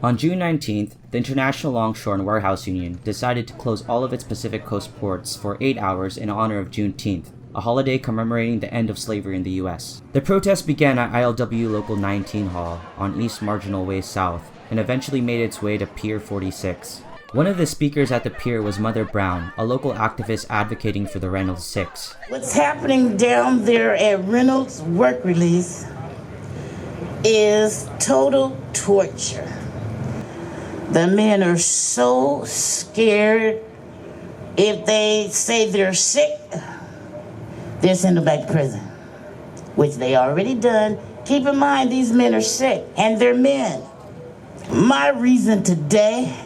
On June 19th, the International Longshore and Warehouse Union decided to close all of its Pacific Coast ports for 8 hours in honor of Juneteenth, a holiday commemorating the end of slavery in the US. The protest began at ILW Local 19 Hall on East Marginal Way South and eventually made its way to Pier 46. One of the speakers at the pier was Mother Brown, a local activist advocating for the Reynolds 6. What's happening down there at Reynolds Work Release is total torture. The men are so scared. If they say they're sick, they're sent them back to prison, which they already done. Keep in mind, these men are sick, and they're men. My reason today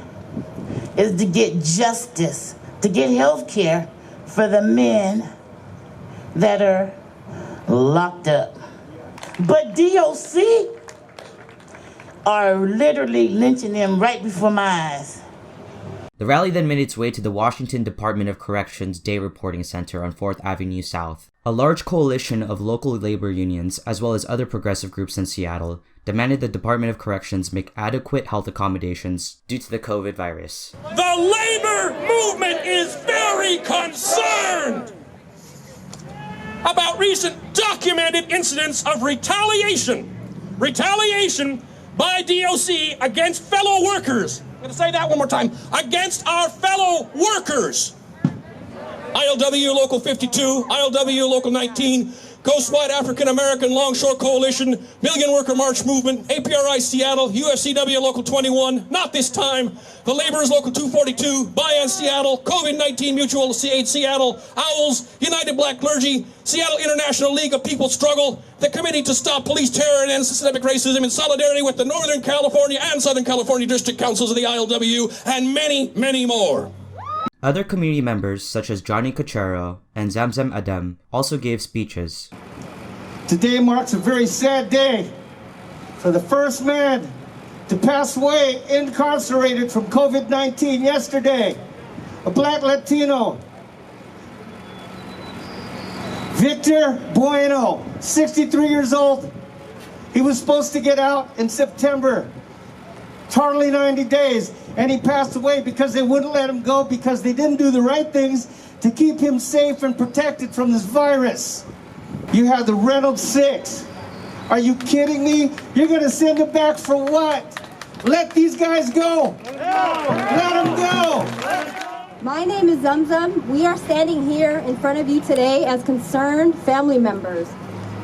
is to get justice, to get health care for the men that are locked up. But DOC are literally lynching them right before my eyes. The rally then made its way to the Washington Department of Corrections Day Reporting Center on 4th Avenue South. A large coalition of local labor unions, as well as other progressive groups in Seattle, demanded the Department of Corrections make adequate health accommodations due to the COVID virus. The labor movement is very concerned about recent documented incidents of retaliation by DOC against fellow workers. I'm going to say that one more time. Against our fellow workers. ILW Local 52, ILW Local 19, Coastwide African American Longshore Coalition, Million Worker March Movement, APRI Seattle, UFCW Local 21, not this time, the Laborers Local 242, Bayan Seattle, COVID-19 Mutual Aid Seattle, Owls, United Black Clergy, Seattle International League of People Struggle, the Committee to Stop Police Terror and End Systemic Racism in solidarity with the Northern California and Southern California District Councils of the ILW, and many, many more. Other community members, such as Johnny Cochero and Zamzam Adem, also gave speeches. Today marks a very sad day for the first man to pass away incarcerated from COVID-19 yesterday, a black Latino, Victor Bueno, 63 years old. He was supposed to get out in September, totally 90 days, and he passed away because they wouldn't let him go because they didn't do the right things to keep him safe and protected from this virus. You have the Reynolds 6. Are you kidding me? You're gonna send him back for what? Let these guys go. Let them go. My name is Zamzam. We are standing here in front of you today as concerned family members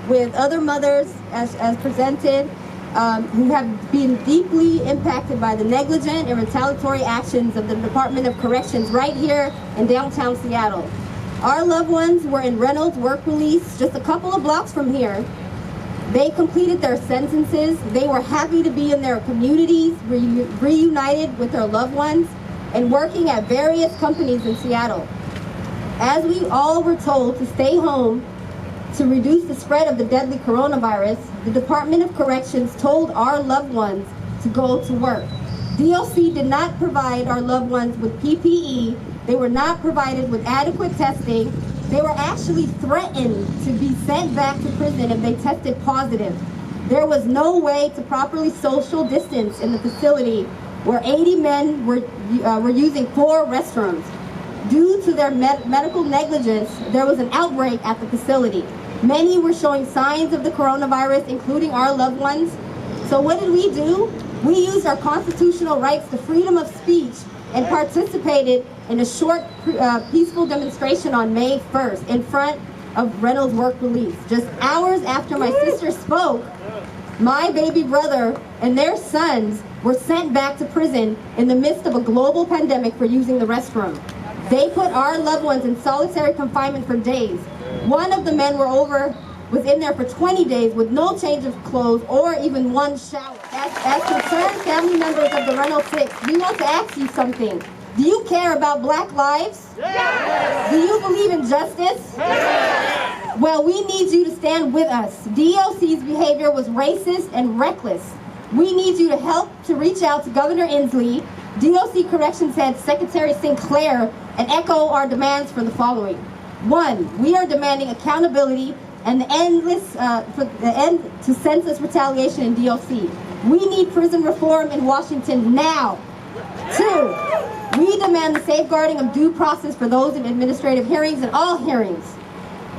with other mothers as presented who have been deeply impacted by the negligent and retaliatory actions of the Department of Corrections right here in downtown Seattle. Our loved ones were in Reynolds Work Release just a couple of blocks from here. They completed their sentences. They were happy to be in their communities, reunited with their loved ones, and working at various companies in Seattle. As we all were told to stay home to reduce the spread of the deadly coronavirus, the Department of Corrections told our loved ones to go to work. DOC did not provide our loved ones with PPE. They were not provided with adequate testing. They were actually threatened to be sent back to prison if they tested positive. There was no way to properly social distance in the facility where 80 men were using 4 restrooms. Due to their medical negligence, there was an outbreak at the facility. Many were showing signs of the coronavirus, including our loved ones. So what did we do? We used our constitutional rights to freedom of speech and participated in a short, peaceful demonstration on May 1st in front of Reynolds Work Release. Just hours after my sister spoke, my baby brother and their sons were sent back to prison in the midst of a global pandemic for using the restroom. They put our loved ones in solitary confinement for days. One of the men was in there for 20 days with no change of clothes or even one shower. As concerned family members of the Reynolds 6, we want to ask you something. Do you care about Black lives? Yes. Do you believe in justice? Yes. Well, we need you to stand with us. DOC's behavior was racist and reckless. We need you to help to reach out to Governor Inslee, DOC Corrections Head Secretary Sinclair, and echo our demands for the following. 1, we are demanding accountability and the end to senseless retaliation in DOC. We need prison reform in Washington now. 2, we demand the safeguarding of due process for those in administrative hearings and all hearings.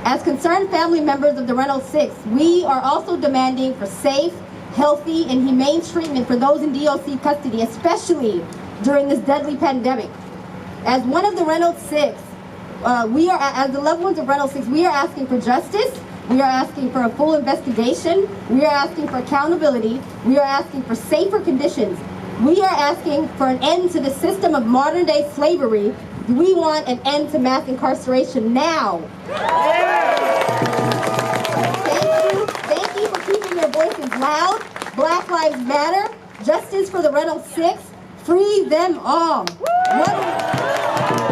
As concerned family members of the Reynolds 6, we are also demanding for safe, healthy, and humane treatment for those in DOC custody, especially during this deadly pandemic. As one of the Reynolds 6, as the loved ones of Reynolds 6, we are asking for justice. We are asking for a full investigation. We are asking for accountability. We are asking for safer conditions. We are asking for an end to the system of modern-day slavery. We want an end to mass incarceration now. Thank you for keeping your voices loud. Black Lives Matter. Justice for the Reynolds 6. Free them all.